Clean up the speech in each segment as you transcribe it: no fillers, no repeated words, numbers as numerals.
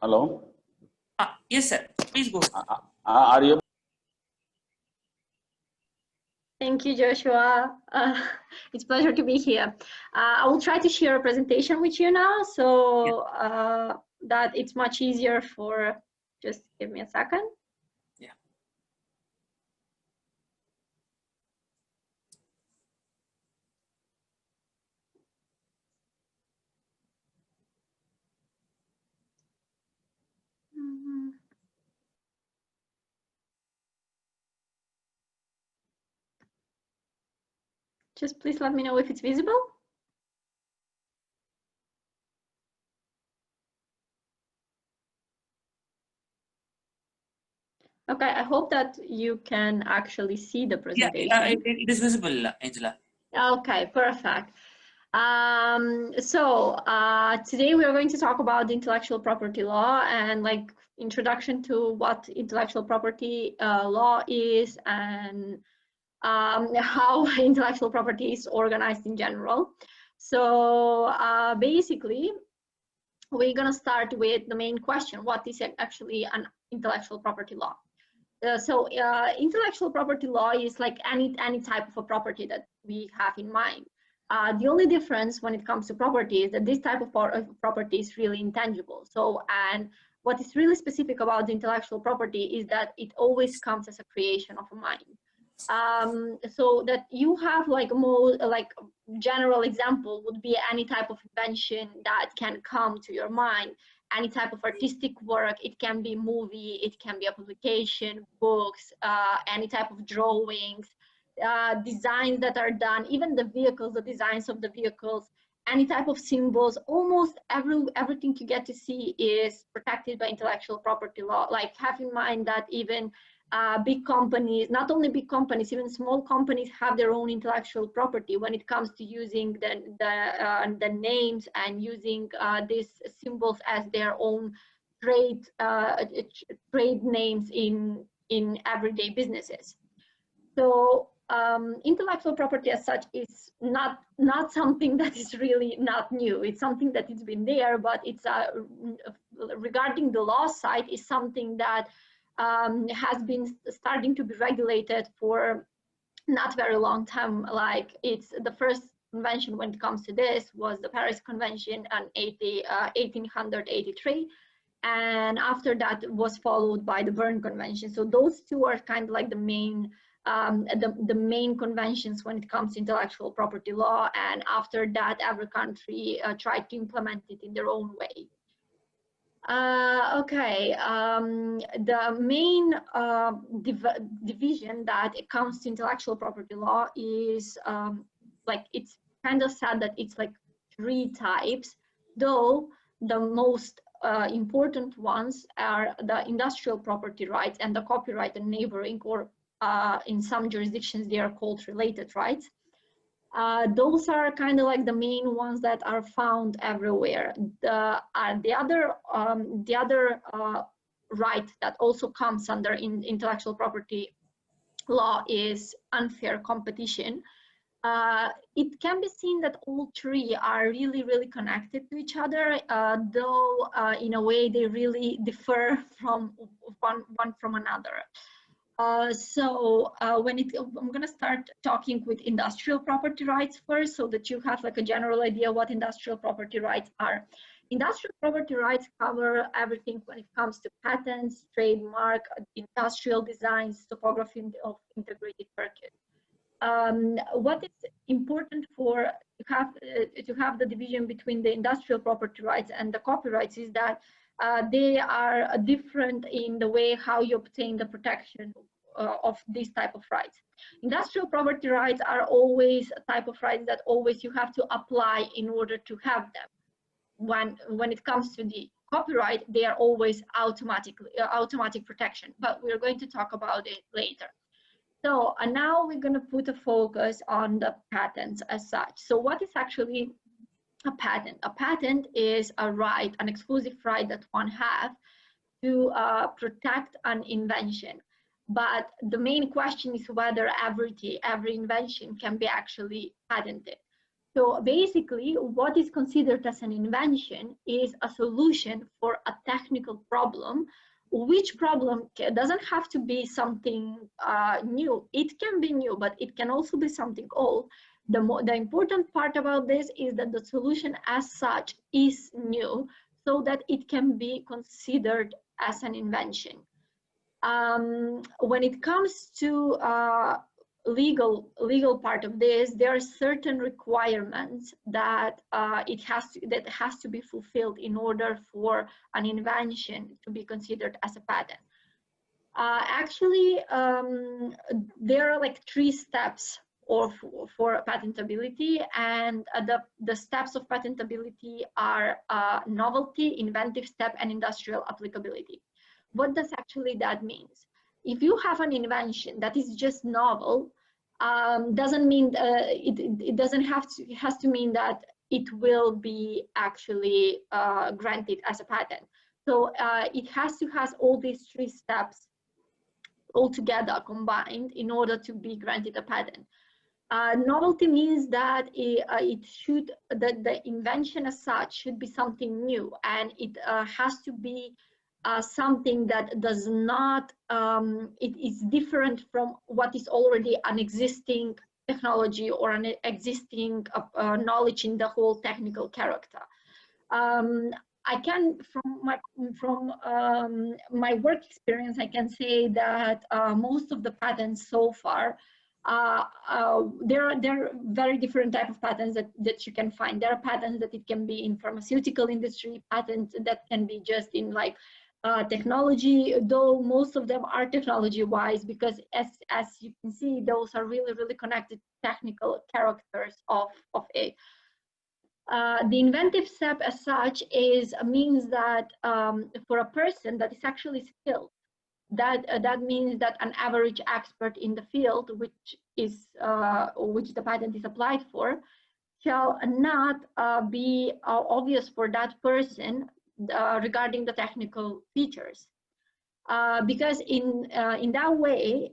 Hello? Yes, sir. Please go. Are you? Thank you, Joshua. It's a pleasure to be here. I will try to share a presentation with you now so that it's much easier for, just give me a second. Yeah. Just please let me know if it's visible. Okay, I hope that you can actually see the presentation. Yeah, it is visible, Angela. Okay, perfect. Today we are going to talk about the intellectual property law and like introduction to what intellectual property law is and how intellectual property is organized in general. So basically, we're going to start with the main question: what is actually an intellectual property law? Intellectual property law is like any type of a property that we have in mind. The only difference when it comes to property is that this type of property is really intangible. And what is really specific about the intellectual property is that it always comes as a creation of a mind. So that you have like more like general example would be any type of invention that can come to your mind, any type of artistic work. It can be movie, it can be a publication, books, any type of drawings, designs that are done, even the vehicles, the designs of the vehicles, any type of symbols. Almost everything you get to see is protected by intellectual property law. Like, have in mind that even big companies, not only big companies, even small companies have their own intellectual property when it comes to using the names and using these symbols as their own trade names in everyday businesses. So intellectual property as such is not something that is really not new. It's something that it's been there, but it's regarding the law side is something that has been starting to be regulated for not very long time. Like, it's the first convention when it comes to this was the Paris Convention in 1883, and after that was followed by the Berne Convention. So those two are kind of like the main conventions when it comes to intellectual property law, and after that every country tried to implement it in their own way. The main division that it comes to intellectual property law is like, it's kind of sad that it's like 3 types, though the most important ones are the industrial property rights and the copyright and neighboring, or in some jurisdictions they are called related rights. Those are kind of like the main ones that are found everywhere. The other right that also comes under intellectual property law is unfair competition. It can be seen that all 3 are really connected to each other, though in a way they really differ from one from another. I'm going to start talking with industrial property rights first, so that you have like a general idea what industrial property rights are. Industrial property rights cover everything when it comes to patents, trademark, industrial designs, topography of integrated circuit. What is important for to have the division between the industrial property rights and the copyrights is that they are different in the way how you obtain the protection of these type of rights. Industrial property rights are always a type of rights that always you have to apply in order to have them. When it comes to the copyright, they are always automatic protection, but we're going to talk about it later. So now we're going to put a focus on the patents as such. So what is actually a patent? A patent is a right, an exclusive right that one has to protect an invention. But the main question is whether every invention can be actually patented. So basically, what is considered as an invention is a solution for a technical problem, which problem doesn't have to be something new. It can be new, but it can also be something old. The important part about this is that the solution as such is new, so that it can be considered as an invention. When it comes to legal part of this, there are certain requirements that has to be fulfilled in order for an invention to be considered as a patent. Actually, there are like 3 steps for patentability, and the steps of patentability are novelty, inventive step, and industrial applicability. What does actually that means? If you have an invention that is just novel, doesn't mean it doesn't have to. It has to mean that it will be actually granted as a patent. So it has to have all these 3 steps all together combined in order to be granted a patent. Novelty means that the invention as such should be something new, and it has to be something that does not, it is different from what is already an existing technology or an existing knowledge in the whole technical character. I can, from my work experience, I can say that most of the patents so far, there are very different type of patents that you can find. There are patents that it can be in pharmaceutical industry, patents that can be just in like technology, though most of them are technology-wise, because as you can see, those are really connected technical characters of it. The inventive step as such means that for a person that is actually skilled, that means that an average expert in the field, which the patent is applied for, shall not be obvious for that person regarding the technical features, because in that way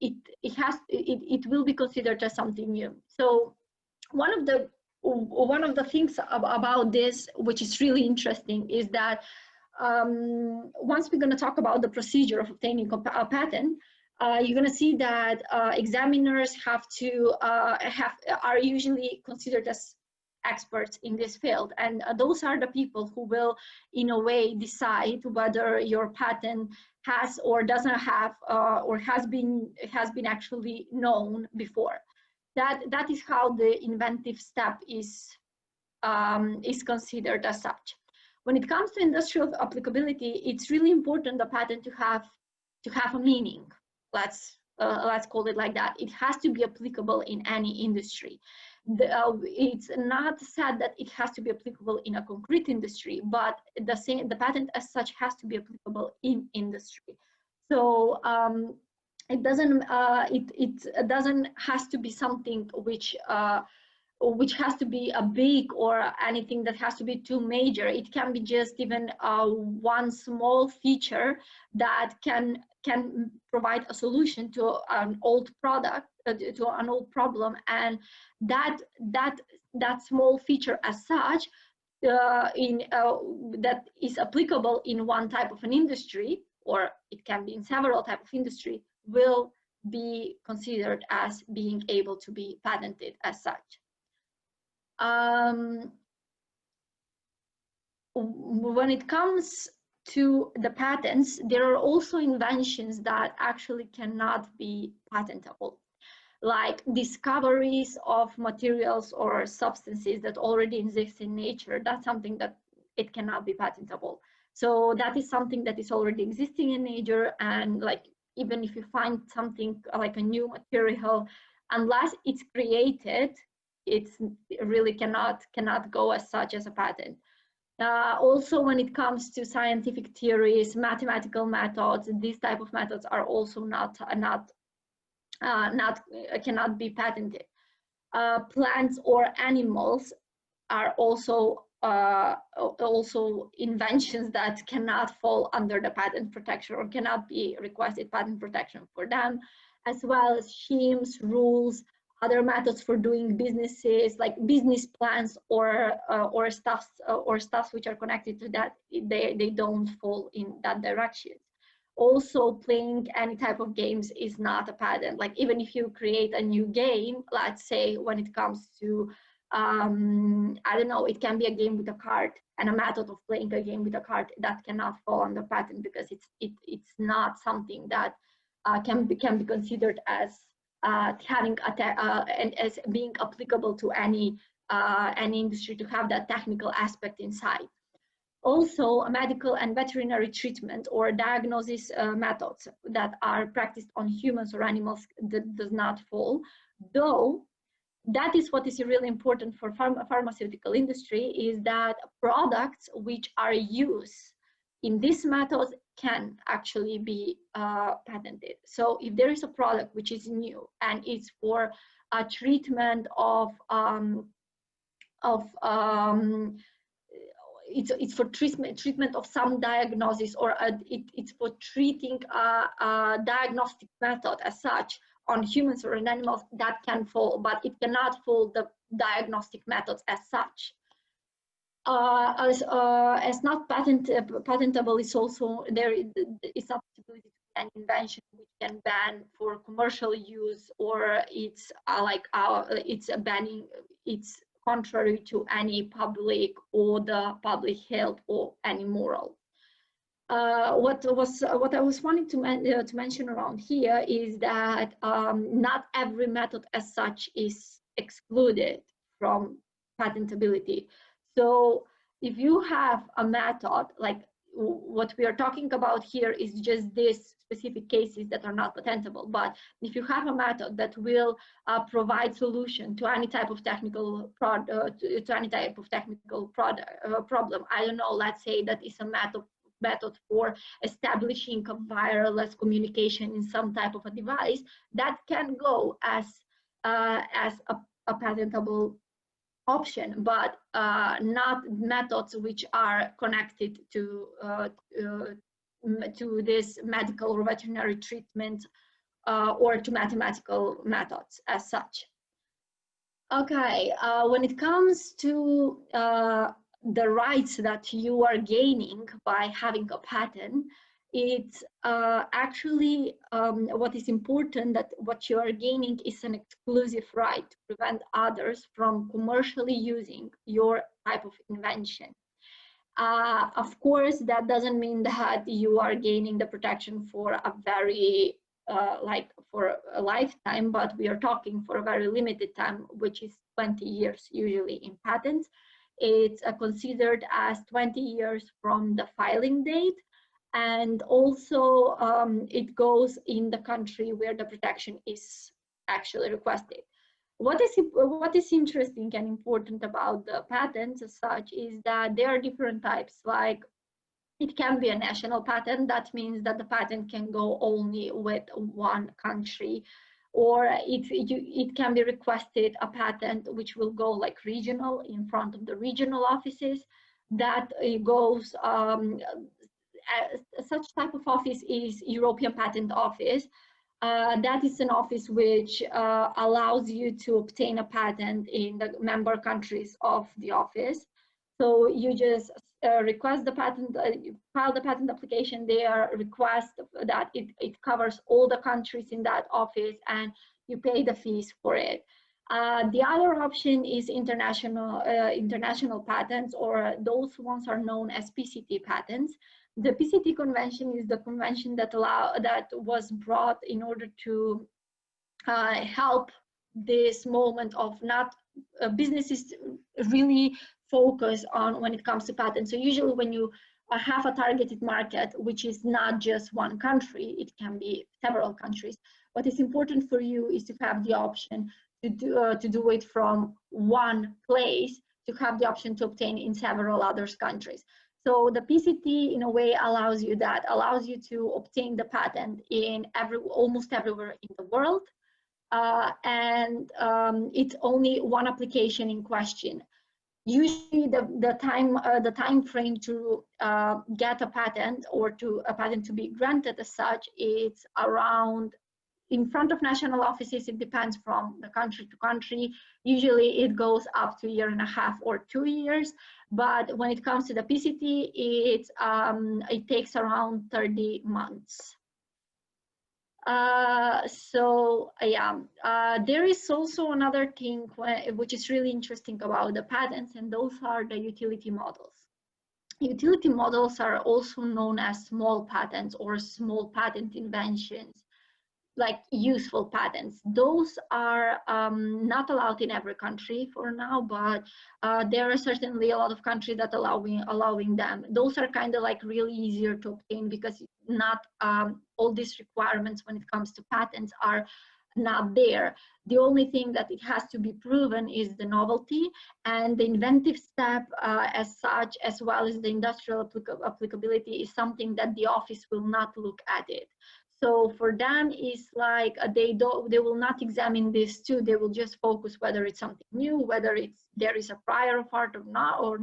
it will be considered as something new. So one of the things about this, which is really interesting, is that once we're going to talk about the procedure of obtaining a patent, you're going to see that examiners are usually considered as experts in this field, and those are the people who will, in a way, decide whether your patent has or doesn't have or has been actually known before. That is how the inventive step is considered as such. When it comes to industrial applicability, it's really important the patent to have a meaning. Let's call it like that. It has to be applicable in any industry. It's not said that it has to be applicable in a concrete industry, but the patent as such has to be applicable in industry. So it doesn't has to be something which has to be a big or anything that has to be too major. It can be just even one small feature that can provide a solution to an old product, to an old problem, and that small feature as such that is applicable in one type of an industry, or it can be in several types of industry, will be considered as being able to be patented as such. When it comes to the patents, there are also inventions that actually cannot be patentable, like discoveries of materials or substances that already exist in nature. That's something that it cannot be patentable. So that is something that is already existing in nature, and like even if you find something like a new material, unless it's created, it really cannot go as such as a patent. Also, when it comes to scientific theories, mathematical methods, these type of methods are also cannot be patented. Plants or animals are also inventions that cannot fall under the patent protection or cannot be requested patent protection for them, as well as schemes, rules, other methods for doing businesses, like business plans or stuffs which are connected to that, they don't fall in that direction. Also, playing any type of games is not a patent. Like even if you create a new game, let's say when it comes to I don't know, it can be a game with a card and a method of playing a game with a card, that cannot fall under patent because it's not something that can be considered as having and as being applicable to any industry, to have that technical aspect inside. Also, a medical and veterinary treatment or diagnosis methods that are practiced on humans or animals that does not fall, though that is what is really important for pharmaceutical industry, is that products which are used in these methods can actually be patented. So if there is a product which is new and it's for a treatment of it's for treatment of some diagnosis, or it's for treating a diagnostic method as such on humans or on animals, that can fall, but it cannot fall the diagnostic methods as such. As not patentable is also there is not possibility to an invention which can ban for commercial use, or it's it's banning, it's contrary to any public or the public health or any moral. What I was wanting to mention around here is that not every method as such is excluded from patentability. So if you have a method, like what we are talking about here is just these specific cases that are not patentable, but if you have a method that will provide solution to any type of technical problem, I don't know, let's say that is a method for establishing a wireless communication in some type of a device, that can go as a patentable option, but not methods which are connected to this medical or veterinary treatment or to mathematical methods as such. Okay, when it comes to the rights that you are gaining by having a patent, it's actually what is important, that what you are gaining is an exclusive right to prevent others from commercially using your type of invention. Of course, that doesn't mean that you are gaining the protection for a very like for a lifetime, but we are talking for a very limited time, which is 20 years usually in patents. It's considered as 20 years from the filing date, and also it goes in the country where the protection is actually requested. What is interesting and important about the patents as such is that there are different types. Like it can be a national patent, that means that the patent can go only with one country, or it can be requested a patent which will go like regional in front of the regional offices. That it goes such type of office is European Patent Office. That is an office which allows you to obtain a patent in the member countries of the office. So you just request the patent, you file the patent application there, request that it covers all the countries in that office, and you pay the fees for it. The other option is international patents, or those ones are known as PCT patents. The PCT convention is the convention that was brought in order to help this moment of not businesses really focus on when it comes to patents. So usually when you have a targeted market, which is not just one country, it can be several countries. What is important for you is to have the option to do it from one place, to have the option to obtain in several other countries. So the PCT in a way allows you to obtain the patent in almost everywhere in the world, and it's only one application in question. Usually the time frame to get a patent or to a patent to be granted as such, it's around in front of national offices, it depends from the country to country. Usually it goes up to 1.5 or 2 years. But when it comes to the PCT, it takes around 30 months. There is also another thing which is really interesting about the patents, and those are the utility models. Utility models are also known as small patents or small patent inventions, like useful patents. Those are not allowed in every country for now, but there are certainly a lot of countries that allowing them. Those are kind of like really easier to obtain because not all these requirements when it comes to patents are not there. The only thing that it has to be proven is the novelty and the inventive step as such, as well as the industrial applicability, is something that the office will not look at it. So for them, it's like they will not examine this too. They will just focus whether it's something new, whether there is a prior art or not, or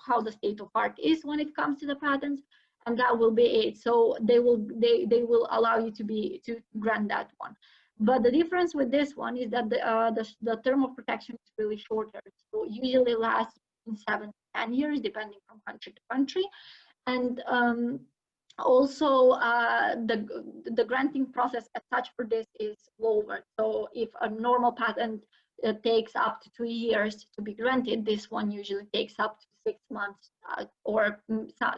how the state of art is when it comes to the patents, and that will be it. So they will allow you to grant that one. But the difference with this one is that the term of protection is really shorter. So usually lasts 7 to 10 years, depending from country to country, and also the granting process as such for this is lower. So if a normal patent takes up to 2 years to be granted, this one usually takes up to 6 months or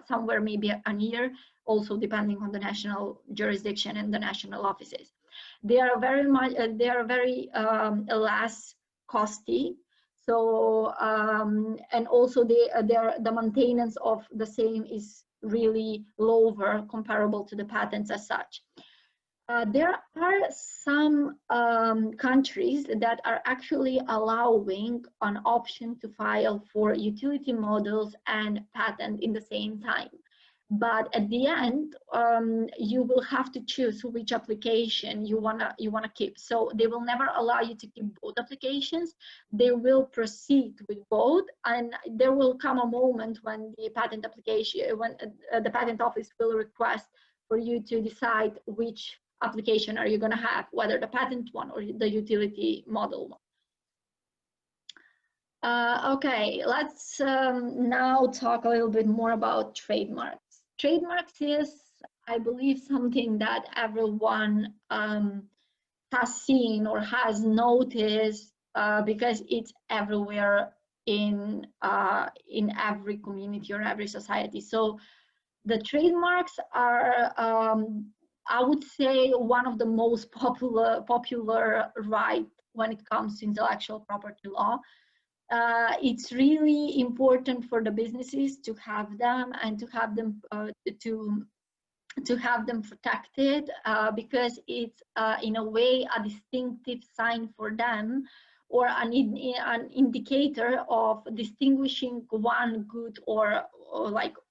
somewhere maybe a year, also depending on the national jurisdiction and the national offices. They are very less costly. So and also the maintenance of the same is really lower comparable to the patents as such. There are some countries that are actually allowing an option to file for utility models and patent in the same time. But at the end, you will have to choose which application you wanna keep. So they will never allow you to keep both applications. They will proceed with both, and there will come a moment when the patent application, when the patent office will request for you to decide which application are you gonna have, whether the patent one or the utility model one. Okay, let's now talk a little bit more about trademarks. Trademarks is, I believe, something that everyone has seen or has noticed because it's everywhere in every community or every society. So the trademarks are, I would say, one of the most popular right when it comes to intellectual property law. It's really important for the businesses to have them and to have them protected because it's in a way a distinctive sign for them, or an indicator of distinguishing one good or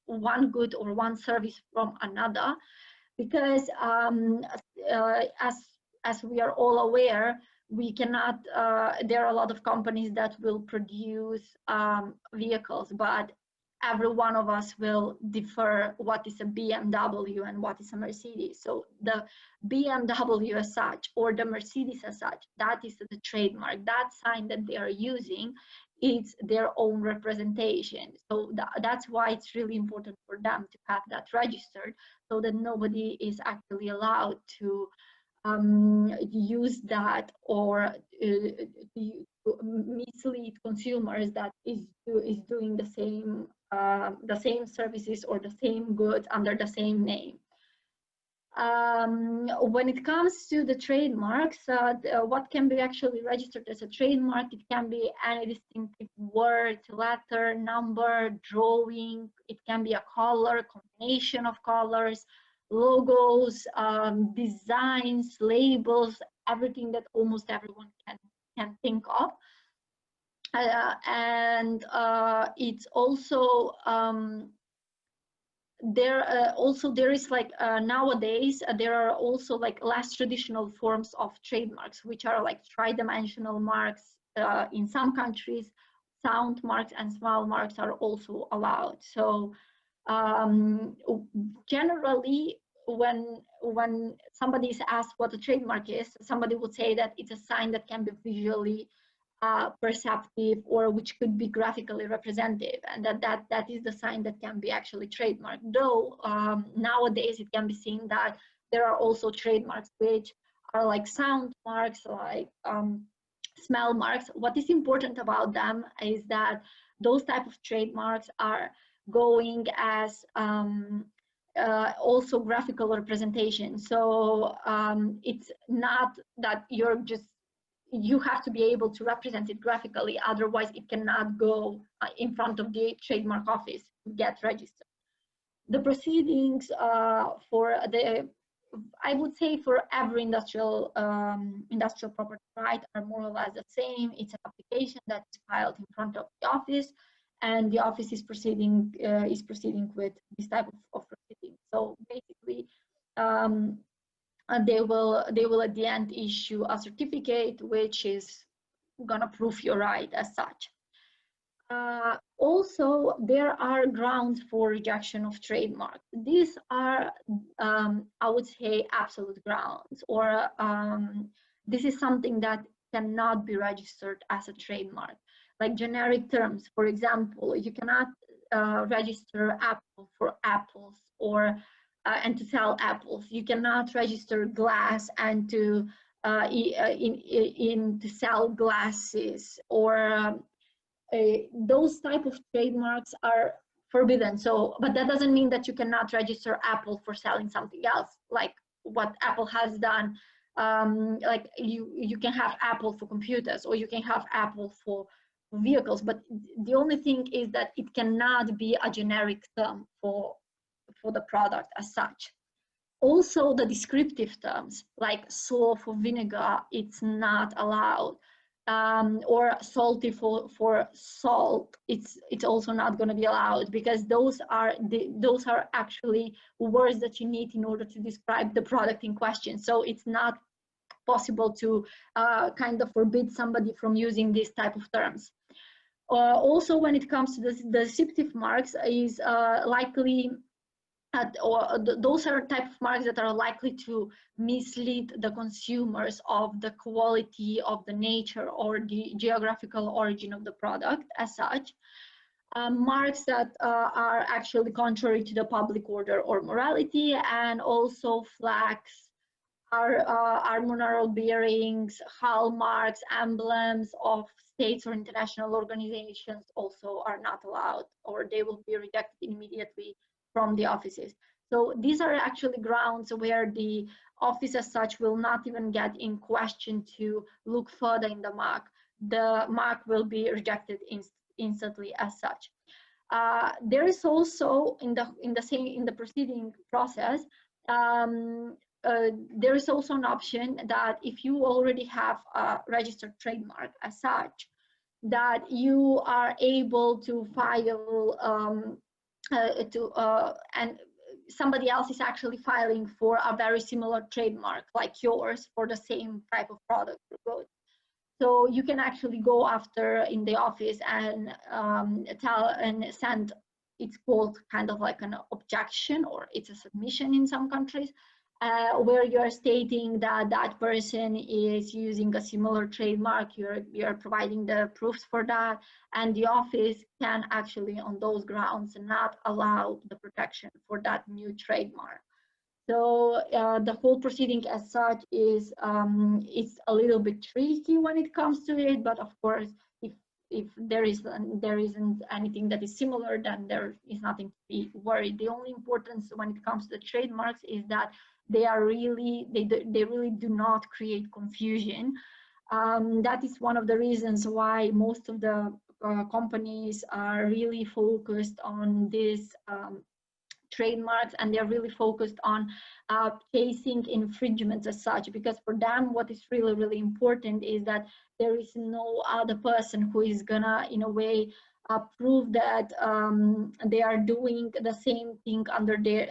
one service from another. Because as we are all aware, we cannot, there are a lot of companies that will produce vehicles, but every one of us will differ what is a BMW and what is a Mercedes. So the BMW as such, or the Mercedes as such, that is the trademark. That sign that they are using, it's their own representation. So that's why it's really important for them to have that registered, so that nobody is actually allowed to use that or mislead consumers that is doing the same services or the same goods under the same name. When it comes to the trademarks, what can be actually registered as a trademark, it can be any distinctive word, letter, number, drawing, it can be a color, combination of colors, logos, designs, labels, everything that almost everyone can think of. It's also there is like nowadays there are also like less traditional forms of trademarks, which are like tri-dimensional marks in some countries. Sound marks and small marks are also allowed. So generally when somebody is asked what a trademark is, somebody would say that it's a sign that can be visually perceptive, or which could be graphically representative, and that is the sign that can be actually trademarked. Though nowadays it can be seen that there are also trademarks which are like sound marks, like smell marks. What is important about them is that those type of trademarks are going as also graphical representation. So it's not that you have to be able to represent it graphically, otherwise it cannot go in front of the trademark office to get registered. The proceedings for the, I would say for every industrial property right are more or less the same. It's an application that is filed in front of the office, and the office is proceeding with this type of proceeding. So basically, they will at the end issue a certificate which is gonna prove your right as such. Also, there are grounds for rejection of trademark. These are, I would say, absolute grounds, or this is something that cannot be registered as a trademark. Like generic terms, for example, you cannot register apple for apples, or and to sell apples. You cannot register glass and to to sell glasses, or those type of trademarks are forbidden. So, but that doesn't mean that you cannot register Apple for selling something else, like what Apple has done. Like you can have Apple for computers, or you can have Apple for vehicles, but the only thing is that it cannot be a generic term for the product as such. Also, the descriptive terms like sour for vinegar, it's not allowed. Or salty for salt, it's also not going to be allowed, because those are actually words that you need in order to describe the product in question. So it's not possible to kind of forbid somebody from using these type of terms. Also, when it comes to the deceptive marks, is likely those are type of marks that are likely to mislead the consumers of the quality, of the nature, or the geographical origin of the product as such. Marks that are actually contrary to the public order or morality, and also flags, armorial bearings, hallmarks, emblems of states or international organizations also are not allowed, or they will be rejected immediately from the offices. So these are actually grounds where the office as such will not even get in question to look further in the mark. The mark will be rejected instantly as such. There is also in the proceeding process, there is also an option that if you already have a registered trademark as such, that you are able to file and somebody else is actually filing for a very similar trademark like yours for the same type of product or good. So you can actually go after in the office and send, it's called kind of like an objection, or it's a submission in some countries, where you're stating that that person is using a similar trademark. You're providing the proofs for that, and the office can actually on those grounds not allow the protection for that new trademark. So the whole proceeding as such is it's a little bit tricky when it comes to it, but of course if there isn't anything that is similar, then there is nothing to be worried. The only importance when it comes to the trademarks is that they really do not create confusion. That is one of the reasons why most of the companies are really focused on this trademarks, and they're really focused on chasing infringements as such, because for them what is really important is that there is no other person who is gonna in a way prove that they are doing the same thing under their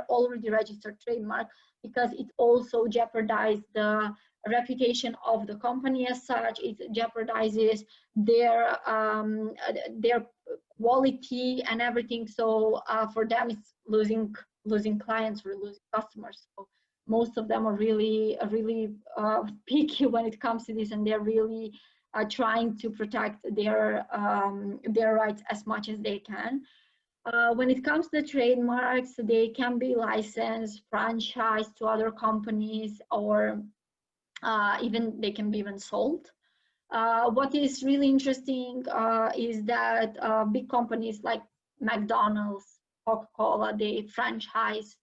already registered trademark, because it also jeopardizes the reputation of the company as such. It jeopardizes their quality and everything. So for them it's losing losing clients or losing customers. So most of them are really picky when it comes to this, and they're really trying to protect their rights as much as they can. When it comes to the trademarks, they can be licensed, franchised to other companies, or even they can be even sold. What is really interesting is that big companies like McDonald's, Coca-Cola, they franchise.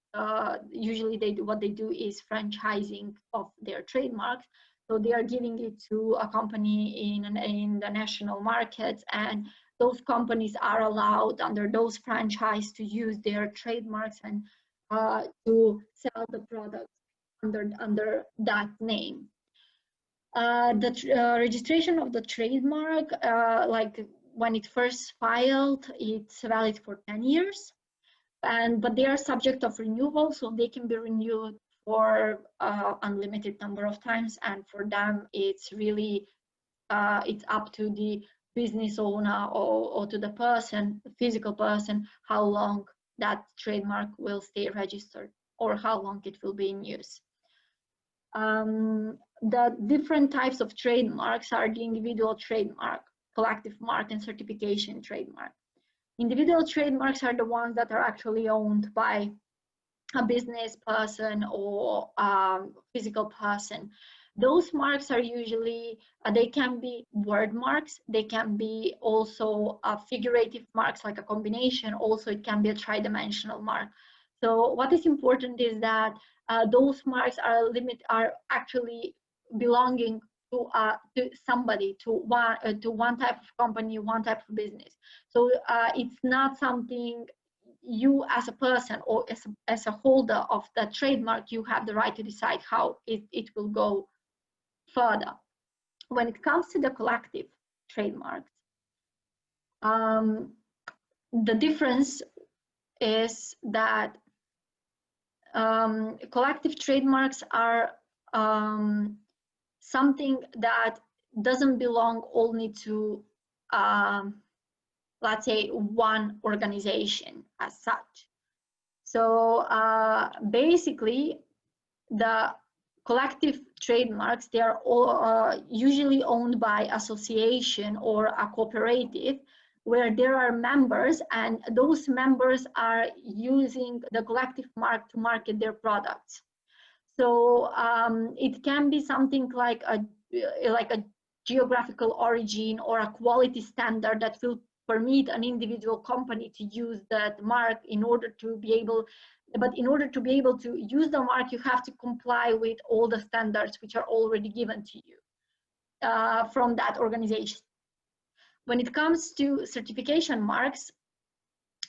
Usually, what they do is franchising of their trademarks. So they are giving it to a company in the national markets, and those companies are allowed under those franchise to use their trademarks and to sell the products under that name. The registration of the trademark, like when it first filed, it's valid for 10 years, but they are subject of renewal, so they can be renewed for unlimited number of times. And for them, it's really it's up to the business owner or to the person, the physical person, how long that trademark will stay registered or how long it will be in use. The different types of trademarks are the individual trademark, collective mark, and certification trademark. Individual trademarks are the ones that are actually owned by a business person or physical person. Those marks are usually, they can be word marks, they can be also figurative marks like a combination, also it can be a tridimensional mark. So what is important is that those marks are actually belonging to somebody, to one type of company, one type of business. So it's not something you as a person or as a holder of the trademark, you have the right to decide how it will go further. When it comes to the collective trademarks, the difference is that collective trademarks are something that doesn't belong only to, let's say, one organization as such. So basically, the collective trademarks, they are all usually owned by association or a cooperative, where there are members, and those members are using the collective mark to market their products. So it can be something like a geographical origin or a quality standard that will permit an individual company to use that mark in order to be able, but in order to be able to use the mark, you have to comply with all the standards which are already given to you from that organization. When it comes to certification marks,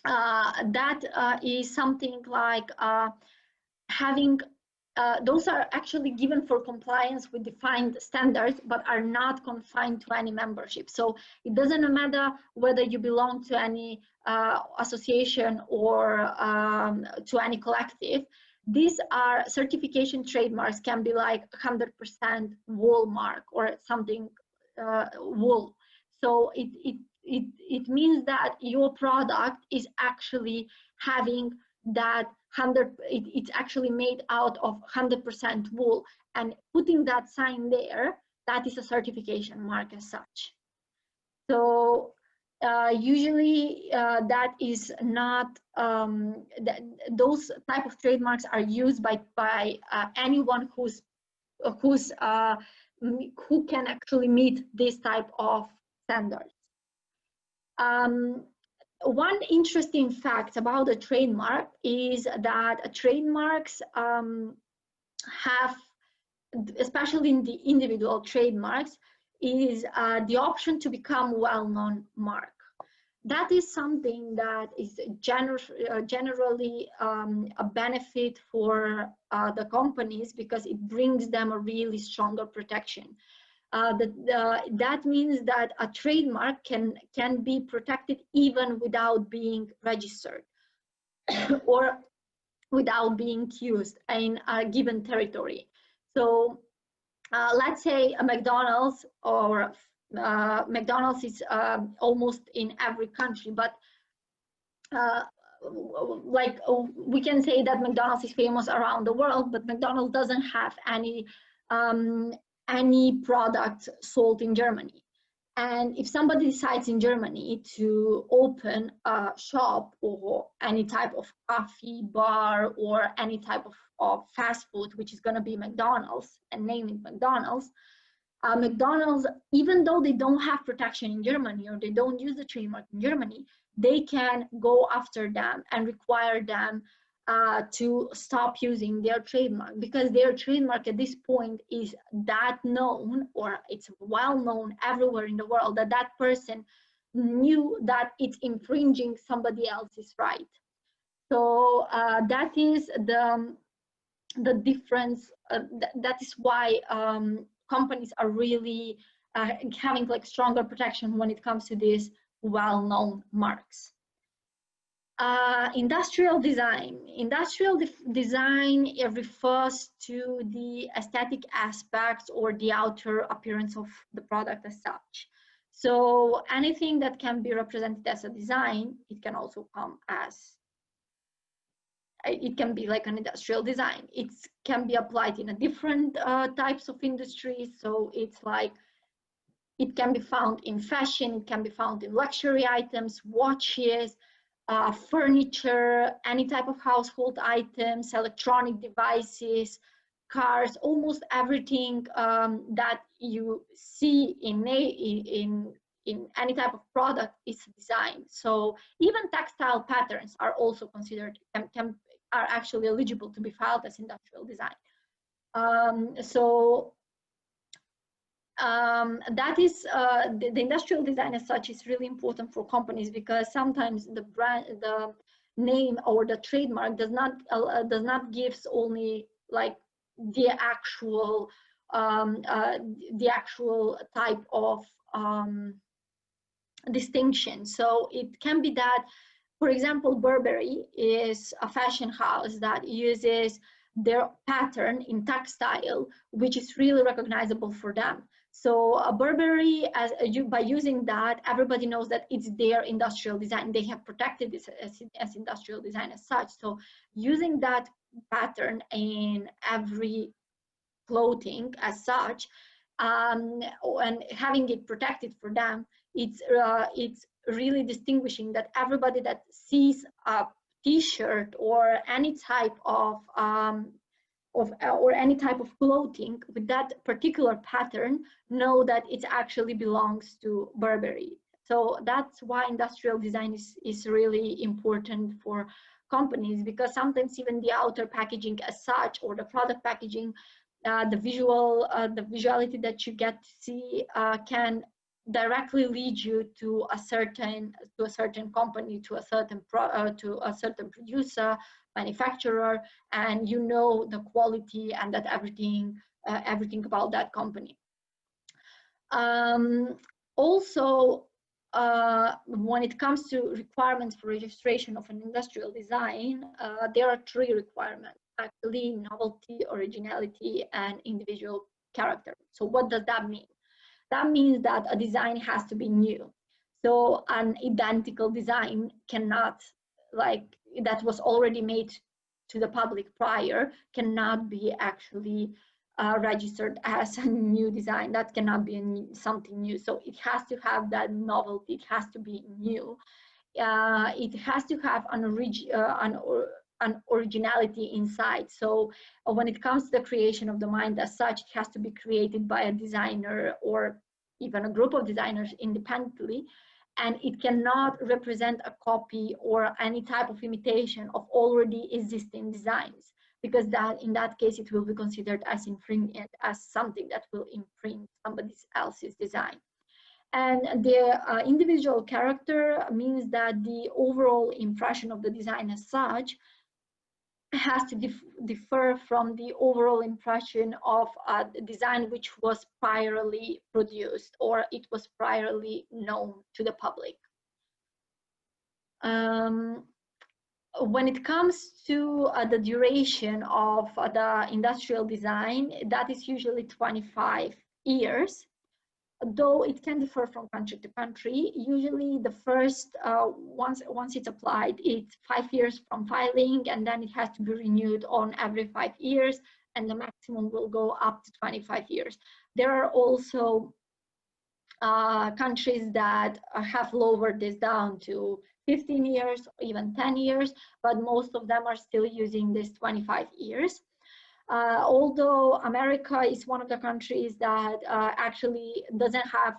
that is something like having, those are actually given for compliance with defined standards, but are not confined to any membership. So it doesn't matter whether you belong to any association or to any collective. These are certification trademarks, can be like 100% wool mark or something wool. So it means that your product is actually having that it's actually made out of 100% wool, and putting that sign there, that is a certification mark as such. So usually that is not, those type of trademarks are used by anyone who can actually meet this type of standards. One interesting fact about a trademark is that trademarks have, especially in the individual trademarks, is the option to become well-known mark. That is something that is generally a benefit for the companies, because it brings them a really stronger protection. That means that a trademark can be protected even without being registered or without being used in a given territory. So let's say a McDonald's, or McDonald's is almost in every country, but we can say that McDonald's is famous around the world, but McDonald's doesn't have any product sold in Germany. And if somebody decides in Germany to open a shop or any type of coffee bar or any type of fast food, which is going to be McDonald's, and name it McDonald's, McDonald's, even though they don't have protection in Germany or they don't use the trademark in Germany, they can go after them and require them to stop using their trademark, because their trademark at this point is that known, or it's well known everywhere in the world, that that person knew that it's infringing somebody else's right. So that is the difference. That is why companies are really having like stronger protection when it comes to these well-known marks. Industrial design. Industrial design, it refers to the aesthetic aspects or the outer appearance of the product as such. So anything that can be represented as a design, it can also come as, it can be like an industrial design. It can be applied in a different types of industries. So it's like, it can be found in fashion, it can be found in luxury items, watches, furniture, any type of household items, electronic devices, cars, almost everything that you see in any type of product is design. So even textile patterns are also considered, are actually eligible to be filed as industrial design. That is the industrial design as such is really important for companies, because sometimes the brand, the name or the trademark does not gives only like the actual type of distinction. So it can be that, for example, Burberry is a fashion house that uses their pattern in textile, which is really recognizable for them. So Burberry, by using that, everybody knows that it's their industrial design. They have protected this as industrial design as such. So using that pattern in every clothing as such, and having it protected for them, it's really distinguishing that everybody that sees a T-shirt or any type of or any type of clothing with that particular pattern know that it actually belongs to Burberry. So that's why industrial design is really important for companies, because sometimes even the outer packaging as such, or the product packaging, the visuality that you get to see can directly lead you to a certain company, to a certain producer, manufacturer, and you know the quality and that everything about that company. Also, when it comes to requirements for registration of an industrial design, there are 3 requirements, actually: novelty, originality, and individual character. So what does that mean? That means that a design has to be new. So an identical design cannot, like, that was already made to the public prior, cannot be actually registered as a new design. That cannot be something new. So it has to have that novelty. It has to be new. It has to have an originality inside. So when it comes to the creation of the mind as such, it has to be created by a designer or even a group of designers independently, and it cannot represent a copy or any type of imitation of already existing designs, because that in that case it will be considered as infringement, as something that will infringe somebody else's design. And the individual character means that the overall impression of the design as such has to differ from the overall impression of a design which was priorly produced or it was priorly known to the public. When it comes to the duration of the industrial design, that is usually 25 years. though it can differ from country to country. Usually the first, once it's applied, it's 5 years from filing, and then it has to be renewed on every 5 years, and the maximum will go up to 25 years. There are also countries that have lowered this down to 15 years, even 10 years, but most of them are still using this 25 years. Although America is one of the countries that actually doesn't have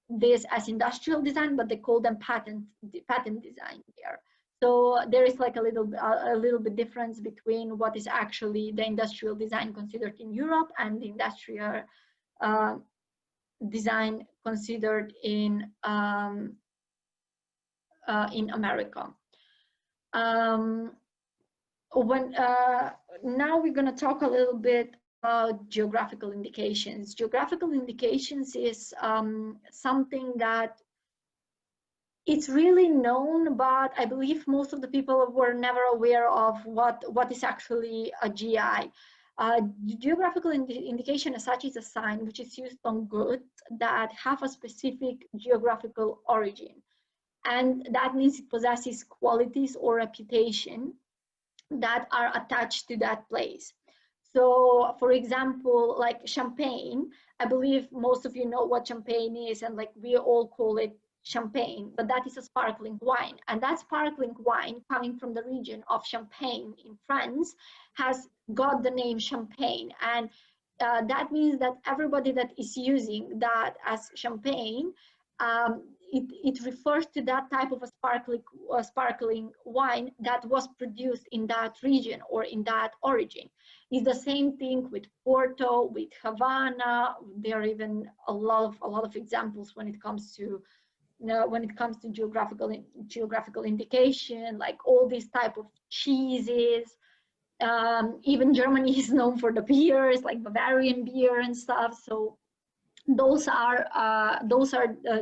this as industrial design, but they call them patent design there. So there is like a little bit difference between what is actually the industrial design considered in Europe and the industrial design considered in America. Now we're going to talk a little bit about geographical indications. Geographical indications is something that it's really known, but I believe most of the people were never aware of what is actually a GI. Geographical indication as such is a sign which is used on goods that have a specific geographical origin. And that means it possesses qualities or reputation that are attached to that place. So for example, like champagne, I believe most of you know what champagne is, and like we all call it champagne, but that is a sparkling wine. And that sparkling wine coming from the region of Champagne in France has got the name champagne. And that means that everybody that is using that as champagne, it refers to that type of a sparkling wine that was produced in that region or in that origin. It's the same thing with Porto, with Havana. There are even a lot of examples when it comes to geographical indication, like all these type of cheeses. Even Germany is known for the beers, like Bavarian beer and stuff. So those are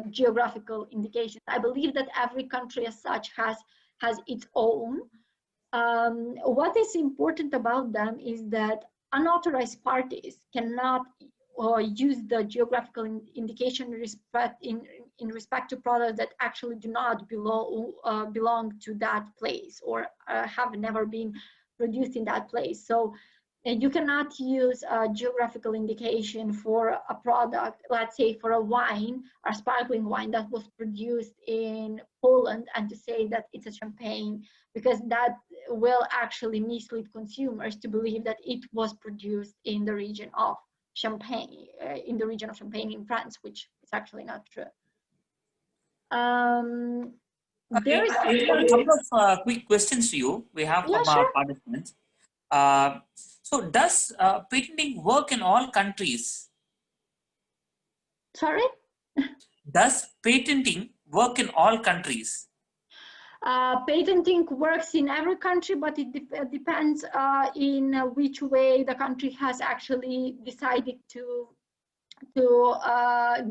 geographical indications. I believe that every country as such has its own. What is important about them is that unauthorized parties cannot use the geographical indication in respect to products that actually do not belong to that place or have never been produced in that place. So you cannot use a geographical indication for a product, let's say for a wine, a sparkling wine that was produced in Poland, and to say that it's a champagne, because that will actually mislead consumers to believe that it was produced in the region of Champagne, in France, which is actually not true. There is a couple of quick questions to you. We have from our participants. So does patenting work in all countries? Sorry? Does patenting work in all countries? Patenting works in every country, but it depends in which way the country has actually decided to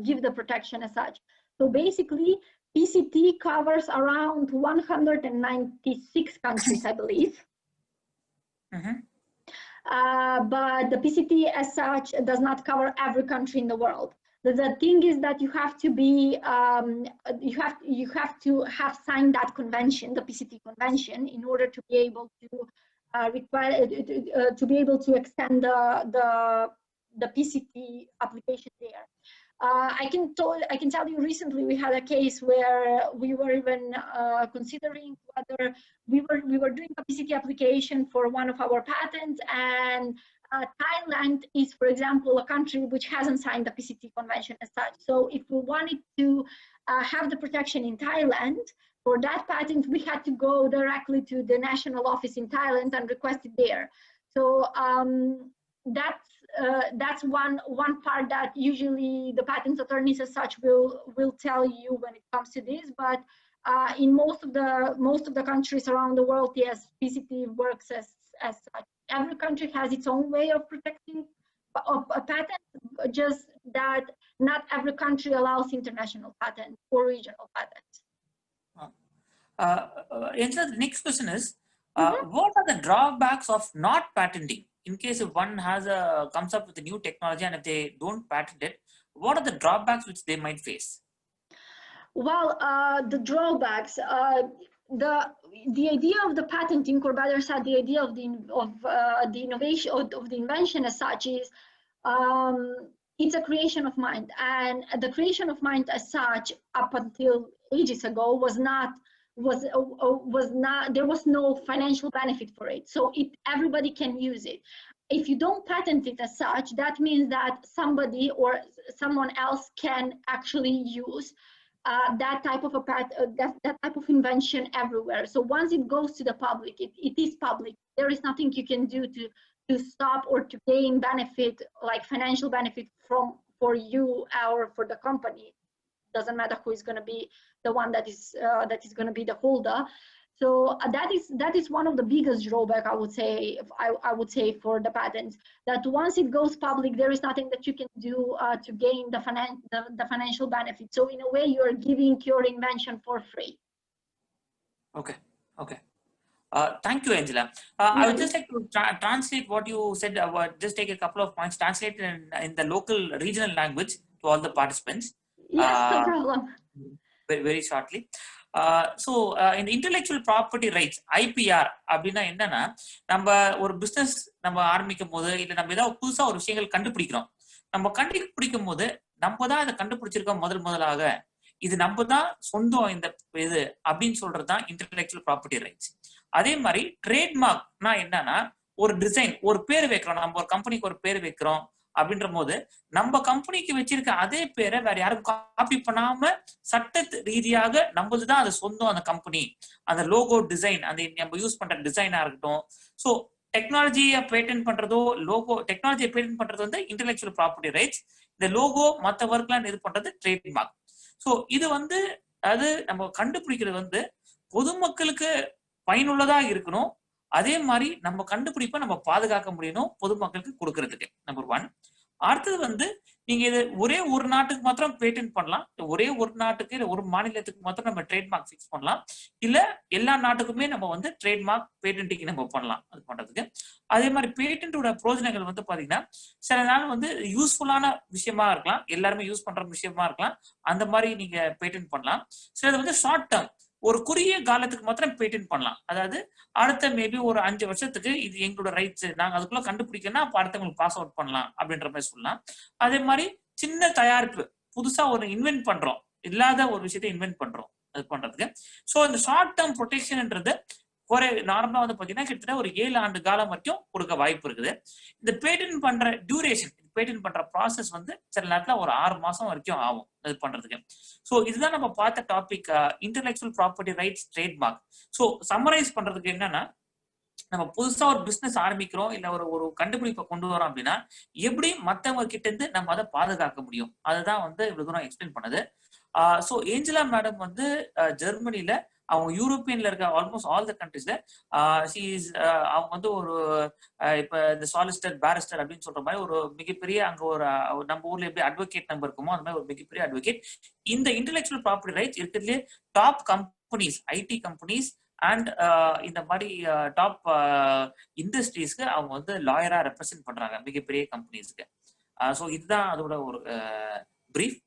give the protection as such. So basically, PCT covers around 196 countries, I believe. But the PCT as such does not cover every country in the world. The thing is that you have to be, you have to have signed that convention, the PCT convention, in order to be able to be able to extend the PCT application there. I can tell you recently we had a case where we were even considering whether we were doing a PCT application for one of our patents, and Thailand is, for example, a country which hasn't signed the PCT convention as such. So if we wanted to have the protection in Thailand for that patent, we had to go directly to the national office in Thailand and request it there. So that's one part that usually the patent attorneys as such will tell you when it comes to this. But in most of the countries around the world, yes, PCT works as such. Every country has its own way of protecting a patent, just that not every country allows international patents or regional patents. Angela, the next question is, what are the drawbacks of not patenting? In case if one comes up with a new technology and if they don't patent it, what are the drawbacks which they might face? Well, the drawbacks, the idea of the patenting, or better said, the idea of the innovation of the invention as such is it's a creation of mind, and the creation of mind as such, up until ages ago, was not there was no financial benefit for it. So everybody can use it. If you don't patent it as such, that means that somebody or someone else can actually use that type of that type of invention everywhere. So once it goes to the public, it is public. There is nothing you can do to stop or to gain benefit, like financial benefit for you or for the company. Doesn't matter who is going to be the one that is going to be the holder. So that is one of the biggest drawback, I would say for the patents, that once it goes public, there is nothing that you can do to gain the financial benefit. So in a way, you are giving your invention for free. Okay. Thank you, Angela. I would just like to translate what you said. Just take a couple of points, translate in the local regional language to all the participants. Yes, no problem. Very shortly. So in intellectual property rights, IPR அப்படின்னா என்னன்னா, நம்ம ஒரு business நம்ம ஆரம்பிக்கும் போது இல்ல நம்ம ஏதாவது புதுசா ஒரு விஷயங்கள் கண்டுபிடிக்கிறோம். நம்ம கண்டுபிடிக்கும் போது நம்ம தான் அதை கண்டுபிடிச்சிருக்கோம் முதலாக, இது நம்ம தான் சொந்தம் இந்த இது அப்படின்னு சொல்றதுதான் இன்டெலெக்சுவல் ப்ராப்பர்ட்டி ரைட்ஸ். அதே மாதிரி ட்ரேட்மார்க்னா என்னன்னா, ஒரு டிசைன், ஒரு பேர் வைக்கிறோம், நம்ம ஒரு கம்பெனிக்கு ஒரு பேர் வைக்கிறோம் அப்படின்ற போது நம்ம கம்பெனிக்கு வச்சிருக்க அதே பேரை வேற யாரும் காப்பி பண்ணாம சட்ட ரீதியாக நம்மளுதான் அது சொந்தம், அந்த கம்பெனி, அந்த லோகோ டிசைன், அந்த நம்ம யூஸ் பண்ற டிசைனா இருக்கட்டும். ஸோ டெக்னாலஜியை பேட்டன்ட் பண்றதோ, டெக்னாலஜியை பேட்டன்ட் பண்றது வந்து இன்டெலெக்சுவல் ப்ராப்பர்ட்டி ரைட்ஸ். இந்த லோகோ மற்ற ஒர்க்லாம் இது பண்றது ட்ரேட்மார்க். ஸோ இது வந்து அது நம்ம கண்டுபிடிக்கிறது வந்து பொதுமக்களுக்கு பயனுள்ளதா இருக்கணும். அதே மாதிரி நம்ம கண்டுபிடிப்பை நம்ம பாதுகாக்க முடியணும் பொதுமக்களுக்கு கொடுக்கறதுக்கு, நம்பர் 1. அடுத்தது வந்து நீங்க இது ஒரே ஒரு நாட்டுக்கு மாத்திரம் பேட்டன்ட் பண்ணலாம், ஒரே ஒரு நாட்டுக்கு இல்ல ஒரு மாநிலத்துக்கு மாத்திரம் நம்ம ட்ரேட்மார்க் ஃபிக்ஸ் பண்ணலாம், இல்ல எல்லா நாட்டுக்குமே நம்ம வந்து ட்ரேட்மார்க் பேட்டன்டிங் நம்ம பண்ணலாம் அது பண்றதுக்கு. அதே மாதிரி பேட்டன்டோட பிரோஜனங்கள் வந்து பாத்தீங்கன்னா, சில நாள் வந்து யூஸ்ஃபுல்லான விஷயமா இருக்கலாம், எல்லாருமே யூஸ் பண்ற விஷயமா இருக்கலாம், அந்த மாதிரி நீங்க பேட்டன்ட் பண்ணலாம். சிலது வந்து ஷார்ட் டேர்ம், ஒரு குறுகிய காலத்துக்கு மாத்திரம் பேட்டன்ட் பண்ணலாம். அதாவது அடுத்த மேபி ஒரு 5 வருஷத்துக்கு இது எங்களோட ரைட்ஸ், நாங்க அதுக்குள்ள கண்டுபிடிக்கணும், அப்ப அடுத்தவங்களுக்கு பாஸ் அவுட் பண்ணலாம் அப்படின்ற மாதிரி சொல்லலாம். அதே மாதிரி சின்ன தயாரிப்பு, புதுசா ஒரு இன்வென்ட் பண்றோம், இல்லாத ஒரு விஷயத்தை இன்வென்ட் பண்றோம் அது பண்றதுக்கு. ஸோ இந்த ஷார்ட் டேர்ம் ப்ரொடெக்ஷன்ன்றது நார்மலா வந்து பாத்தீங்கன்னா கிட்டத்தட்ட ஒரு 7 ஆண்டு காலம் வரைக்கும் கொடுக்க வாய்ப்பு இருக்குது. இந்த பேட்டன்ட் பண்ற டியூரேஷன், பேட்டன்ட் பண்ற ப்ராசஸ் வந்து சில நேரத்துல ஒரு 6 மாசம் வரைக்கும் ஆகும் இது பண்றதுக்கு. ஸோ இதுதான் நம்ம பார்த்த topic, intellectual property rights, trademark. So summarize பண்றதுக்கு என்னன்னா, நம்ம புதுசா ஒரு பிசினஸ் ஆரம்பிக்கிறோம் இல்ல ஒரு கண்டுபிடிப்பை கொண்டு வரோம் அப்படின்னா எப்படி மத்தவங்க கிட்ட இருந்து நம்ம அதை பாதுகாக்க முடியும், அதுதான் வந்து இவ்வளவு தூரம் எக்ஸ்பிளைன் பண்ணது. ஸோ ஏஞ்சலா மேடம் வந்து ஜெர்மனில, அவங்க யூரோப்பியன்ல இருக்க ஆல்மோஸ்ட் ஆல் த கண்ட்ரீஸ்ல அவங்க வந்து ஒரு இப்ப இந்த சாலிசிட்டர், பாரிஸ்டர் அப்படின்னு சொல்ற மாதிரி ஒரு மிகப்பெரிய, அங்க ஒரு நம்ம ஊர்ல எப்படி அட்வொகேட் நம்ம இருக்குமோ அது மாதிரி ஒரு மிகப்பெரிய அட்வொகேட். இந்த இன்டெலெக்சுவல் ப்ராப்பர்ட்டி ரைட்ஸ் இருக்கிறதுலே top companies, IT companies and இந்த மாதிரி டாப் இண்டஸ்ட்ரீஸ்க்கு அவங்க வந்து லாயரா ரெப்ரசென்ட் பண்றாங்க, மிகப்பெரிய கம்பெனிஸ்க்கு. ஸோ இதுதான் அதோட ஒரு பிரீஃப்.